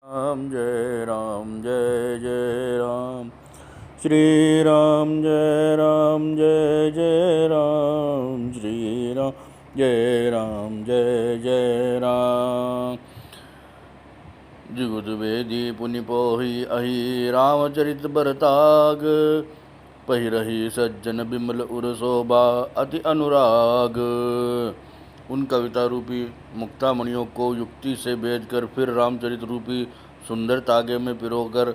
राम जय जय राम। श्री राम जय जय राम। श्री राम जय जय राम। जुगुद वेदी पुनि पोहि अहि रामचरित बरताग। पहिरहि सज्जन बिमल उर शोभा अति अनुराग। उन कविता रूपी मुक्तामणियों को युक्ति से भेद कर फिर रामचरित रूपी सुंदर तागे में पिरोकर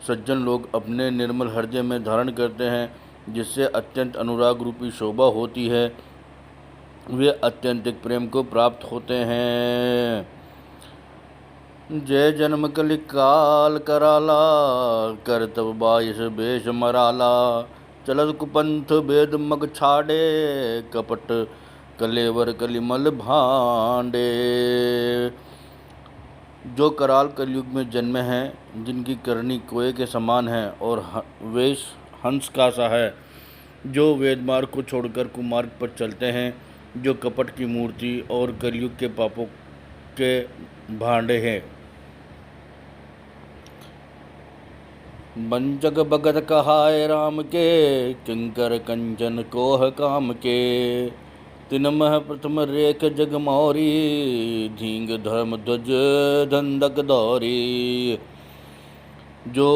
सज्जन लोग अपने निर्मल हृदय में धारण करते हैं, जिससे अत्यंत अनुराग रूपी शोभा होती है। वे अत्यंतिक प्रेम को प्राप्त होते हैं। जय जन्म कलि काल कराला, कर तब 22 बेश मराला। चलत कुपंथ भेद मग छाड़े, कपट कलेवर कलिमल भांडे। जो कराल कलयुग में जन्मे हैं, जिनकी करनी कोए के समान है और वेश हंस का सा है, जो वेद मार्ग को छोड़कर कुमार्ग पर चलते हैं, जो कपट की मूर्ति और कलयुग के पापों के भांडे हैं। बंचक भगत कहाय राम के, किंकर कंचन कोह काम के। तिनमह प्रथम रेख जग मौरी, धींग धर्म ध्वज धंधक दौरी। जो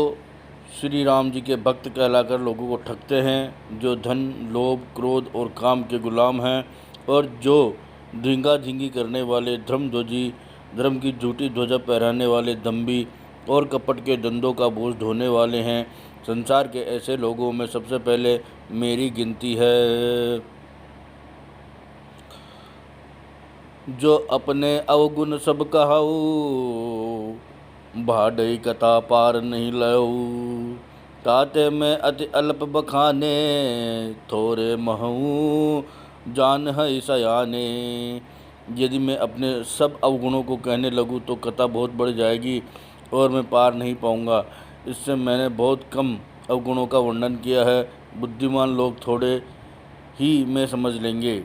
श्री राम जी के भक्त कहलाकर लोगों को ठगते हैं, जो धन लोभ क्रोध और काम के गुलाम हैं, और जो धींगा धींगी करने वाले धर्मध्वजी, धर्म की झूठी ध्वजा पहराने वाले दम्भी और कपट के दंदों का बोझ ढोने वाले हैं, संसार के ऐसे लोगों में सबसे पहले मेरी गिनती है। जो अपने अवगुण सब कहऊ, भाडई कथा पार नहीं लऊ। ताते में अति अल्प बखाने, थोरे महू जान है सयाने। यदि मैं अपने सब अवगुणों को कहने लगूँ तो कथा बहुत बढ़ जाएगी और मैं पार नहीं पाऊंगा। इससे मैंने बहुत कम अवगुणों का वर्णन किया है, बुद्धिमान लोग थोड़े ही में समझ लेंगे।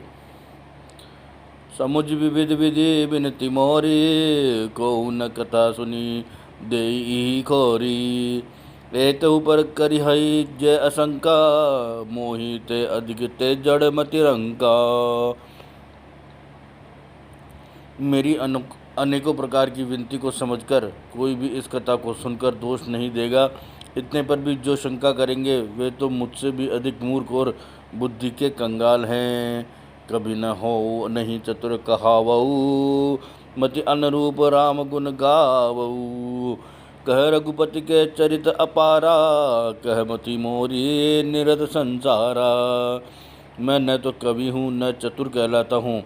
समुझ विविध विधि बिनती मोरी, को न कथा सुनी देई खोरी। एतहु पर करिहई जय असंका, मोहि ते अधिक ते जड़ मति रंका। मेरी अनेकों प्रकार की विनती को समझकर कोई भी इस कथा को सुनकर दोष नहीं देगा। इतने पर भी जो शंका करेंगे वे तो मुझसे भी अधिक मूर्ख और बुद्धि के कंगाल हैं। कभी न हो नहीं चतुर कहावऊ, मति अनुरूप राम गुण गावऊ। कह रघुपति के चरित अपारा, कह मति मोरी निरत संसारा। मैं न तो कवि हूँ न चतुर कहलाता हूँ,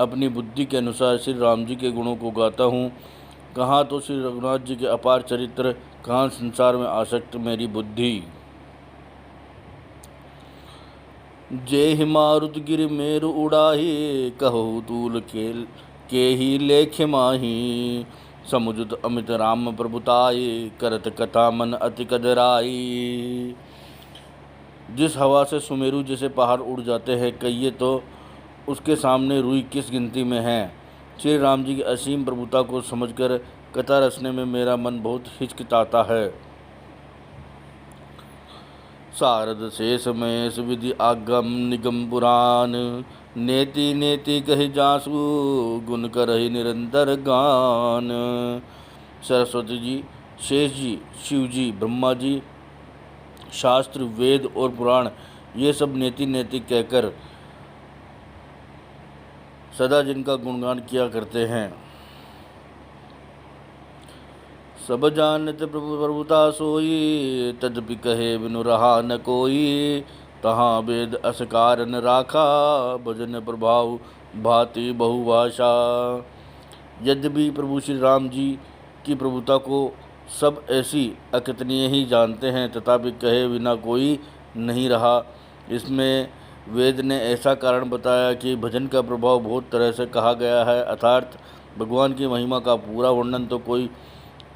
अपनी बुद्धि के अनुसार श्री राम जी के गुणों को गाता हूँ। कहाँ तो श्री रघुनाथ जी के अपार चरित्र, कहाँ संसार में आसक्त मेरी बुद्धि। जय हिमारुत गिर मेरु उड़ाही, कहो तूल के ही लेख माही। समुझत अमित राम प्रभुताई, करत कथा मन अति कदराई। जिस हवा से सुमेरु जैसे पहाड़ उड़ जाते हैं, कहिए तो उसके सामने रुई किस गिनती में है। श्री राम जी की असीम प्रभुता को समझकर कथा रचने में मेरा मन बहुत हिचकिचाता है। शारद शेष महेश विधि आगम निगम पुराण, नेति नेति कहि जासु गुण करहि निरंतर गान। सरस्वती जी, शेष जी, शिव जी, ब्रह्मा जी, शास्त्र वेद और पुराण ये सब नेति नेति कहकर सदा जिनका गुणगान किया करते हैं। सब जानत प्रभु प्रभुता सोई, तदपि कहे बिनु रहा न कोई। तहाँ वेद अस कारण राखा, भजन प्रभाव भांति बहुभाषा। यद्यपि प्रभु श्री राम जी की प्रभुता को सब ऐसी अकथनीय ही जानते हैं, तथापि कहे बिना कोई नहीं रहा। इसमें वेद ने ऐसा कारण बताया कि भजन का प्रभाव बहुत तरह से कहा गया है। अर्थात भगवान की महिमा का पूरा वर्णन तो कोई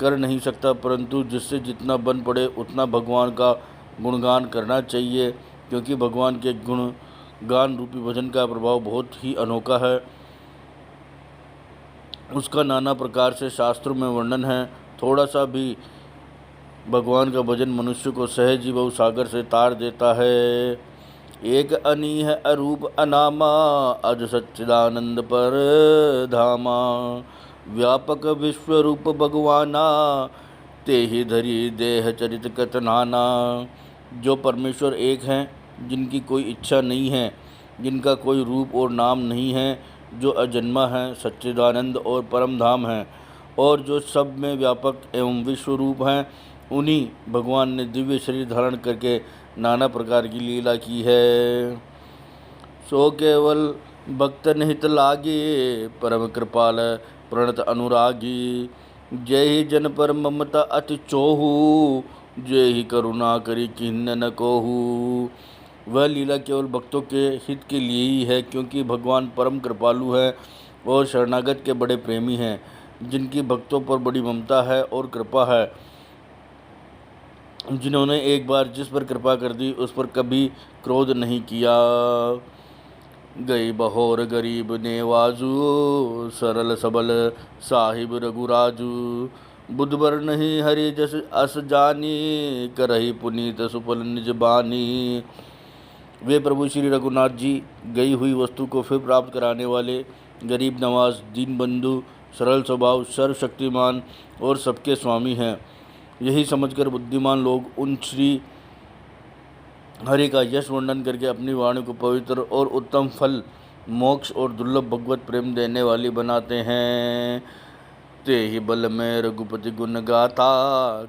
कर नहीं सकता, परंतु जिससे जितना बन पड़े उतना भगवान का गुणगान करना चाहिए, क्योंकि भगवान के गुणगान रूपी भजन का प्रभाव बहुत ही अनोखा है। उसका नाना प्रकार से शास्त्रों में वर्णन है थोड़ा सा भी भगवान का भजन मनुष्य को सहज ही बहु सागर से तार देता है। एक अनीह अरूप अनामा, अज सच्चिदानंद पर धामा। व्यापक विश्व रूप भगवाना, ते ही धरी देह चरित कथनाना। जो परमेश्वर एक हैं, जिनकी कोई इच्छा नहीं है, जिनका कोई रूप और नाम नहीं है, जो अजन्मा है, सच्चिदानंद और परम धाम है, और जो सब में व्यापक एवं विश्व रूप हैं, उन्हीं भगवान ने दिव्य शरीर धारण करके नाना प्रकार की लीला की है। सो केवल भक्त निहित लागे, परम कृपाल प्रणत अनुरागी। जय ही जन पर ममता अति चोहू, जय ही करुणा करी किन्न न कोहू। वह लीला केवल भक्तों के हित के लिए ही है, क्योंकि भगवान परम कृपालु है और शरणागत के बड़े प्रेमी हैं, जिनकी भक्तों पर बड़ी ममता है और कृपा है। जिन्होंने एक बार जिस पर कृपा कर दी, उस पर कभी क्रोध नहीं किया। गई बहोर गरीब नेवाजू, सरल सबल साहिब रघुराजू। बुधबर नहीं हरि जस अस जानी, करही पुनीत सुफल निज बानी। वे प्रभु श्री रघुनाथ जी गई हुई वस्तु को फिर प्राप्त कराने वाले, गरीब नवाज, दीन बंधु, सरल स्वभाव, सर्वशक्तिमान और सबके स्वामी हैं। यही समझकर बुद्धिमान लोग उन श्री हरि का यश वर्णन करके अपनी वाणी को पवित्र और उत्तम फल, मोक्ष और दुर्लभ भगवत प्रेम देने वाली बनाते हैं। ते ही बल में रघुपति गुण गाथा,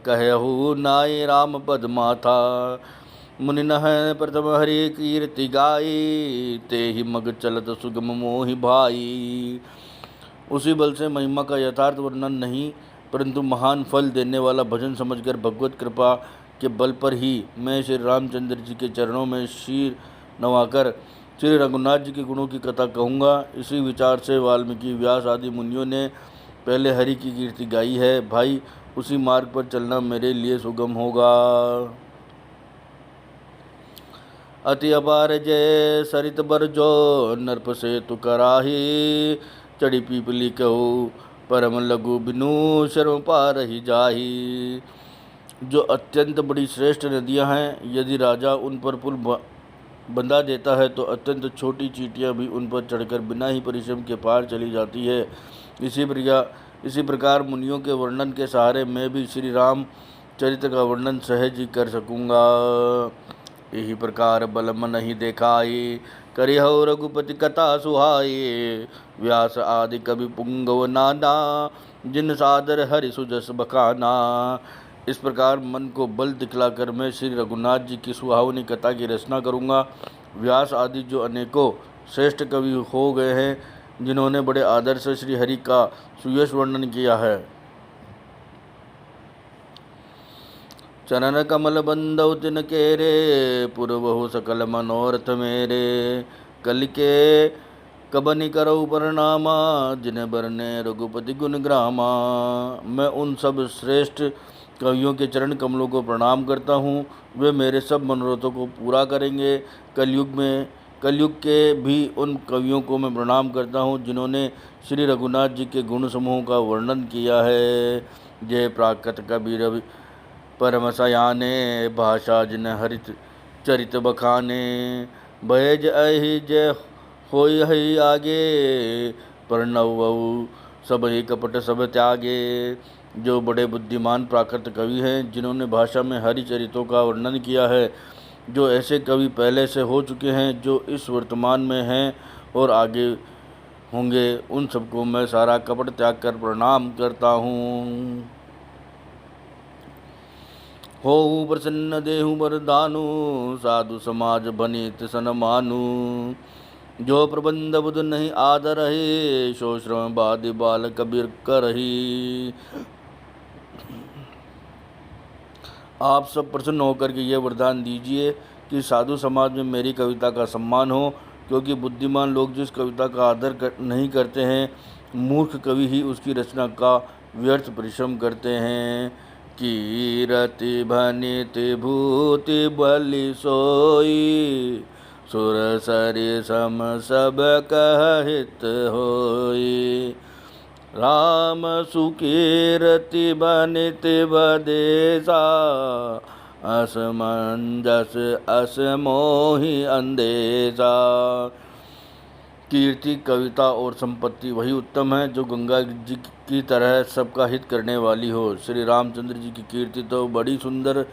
कहहु नाई राम पद माथा। मुनि न है प्रथम हरि कीर्ति गाई, ते ही मग चलत सुगम मोहि भाई। उसी बल से महिमा का यथार्थ वर्णन नहीं, परंतु महान फल देने वाला भजन समझकर भगवत कृपा के बल पर ही मैं श्री रामचंद्र जी के चरणों में शीर नवाकर श्री रघुनाथ जी के गुणों की कथा कहूँगा। इसी विचार से वाल्मीकि, व्यास आदि मुनियों ने पहले हरि की कीर्ति गाई है। भाई, उसी मार्ग पर चलना मेरे लिए सुगम होगा। अति अपार जय सरित बर जो, नरप से तु कराही। चढ़ी पीपली कहू परम लघु, बिनु शर्म पार ही जाही। जो अत्यंत बड़ी श्रेष्ठ नदियां हैं, यदि राजा उन पर पुल बंधा देता है तो अत्यंत छोटी चींटियां भी उन पर चढ़कर बिना ही परिश्रम के पार चली जाती है। इसी प्रकार मुनियों के वर्णन के सहारे मैं भी श्री राम चरित्र का वर्णन सहज ही कर सकूँगा। यही प्रकार बलम नहीं देखाई, करिहौ रघुपति कथा सुहाई। व्यास आदि कवि पुंगव नाना, जिन सादर हरि सुजस बखाना। इस प्रकार मन को बल दिखलाकर मैं श्री रघुनाथ जी की सुहावनी कथा की रचना करूँगा। व्यास आदि जो अनेकों श्रेष्ठ कवि हो गए हैं, जिन्होंने बड़े आदर से श्री हरि का सुयश वर्णन किया है। चरण कमल बंदौ तिन केरे, पुरबहु सकल मनोरथ मेरे। कल के कबनि करौ प्रणामा, जिन बरने रघुपति गुण ग्रामा। मैं उन सब श्रेष्ठ कवियों के चरण कमलों को प्रणाम करता हूँ, वे मेरे सब मनोरथों को पूरा करेंगे। कलयुग के भी उन कवियों को मैं प्रणाम करता हूँ, जिन्होंने श्री रघुनाथ जी के गुण समूह का वर्णन किया है। जय प्राकृत कबीर परम सयाने, भाषा जिन हरित चरित बखाने। भय जय जय होय हई आगे, प्रणव सब ही कपट सब त्यागे। जो बड़े बुद्धिमान प्राकृत कवि हैं, जिन्होंने भाषा में हरि चरितों का वर्णन किया है, जो ऐसे कवि पहले से हो चुके हैं, जो इस वर्तमान में हैं और आगे होंगे, उन सबको मैं सारा कपट त्याग कर प्रणाम करता हूँ। हो प्रसन्न देहु वरदानु, साधु समाज बनित सन मानु। जो प्रबंध बुध नहीं आदर है, सो श्रम बादि बाल कबीर करही। आप सब प्रसन्न होकर के ये वरदान दीजिए कि साधु समाज में मेरी कविता का सम्मान हो, क्योंकि बुद्धिमान लोग जिस कविता का आदर नहीं करते हैं, मूर्ख कवि ही उसकी रचना का व्यर्थ परिश्रम करते हैं। कीरति भनिति भूति बलि सोई, सुर सरि सम सब कह हित होई। राम सुकीर्ति बनित बदेसा, असमंजस असमोहि अंदेशा। कीर्ति, कविता और संपत्ति वही उत्तम है जो गंगा जी की तरह सबका हित करने वाली हो। श्री रामचंद्र जी की कीर्ति तो बड़ी सुंदर,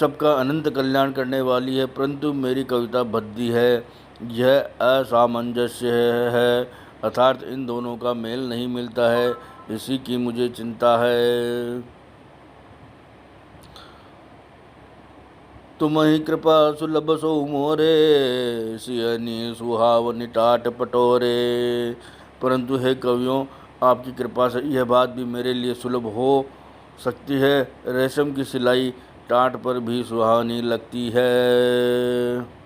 सबका अनंत कल्याण करने वाली है, परंतु मेरी कविता भद्दी है, यह असामंजस्य है, अर्थात इन दोनों का मेल नहीं मिलता है, इसी की मुझे चिंता है। तुम ही कृपा सुलभ सो मोरे, सियनी सुहावनी टाट पटोरे। परंतु हे कवियों, आपकी कृपा से यह बात भी मेरे लिए सुलभ हो सकती है, रेशम की सिलाई टाट पर भी सुहावनी लगती है।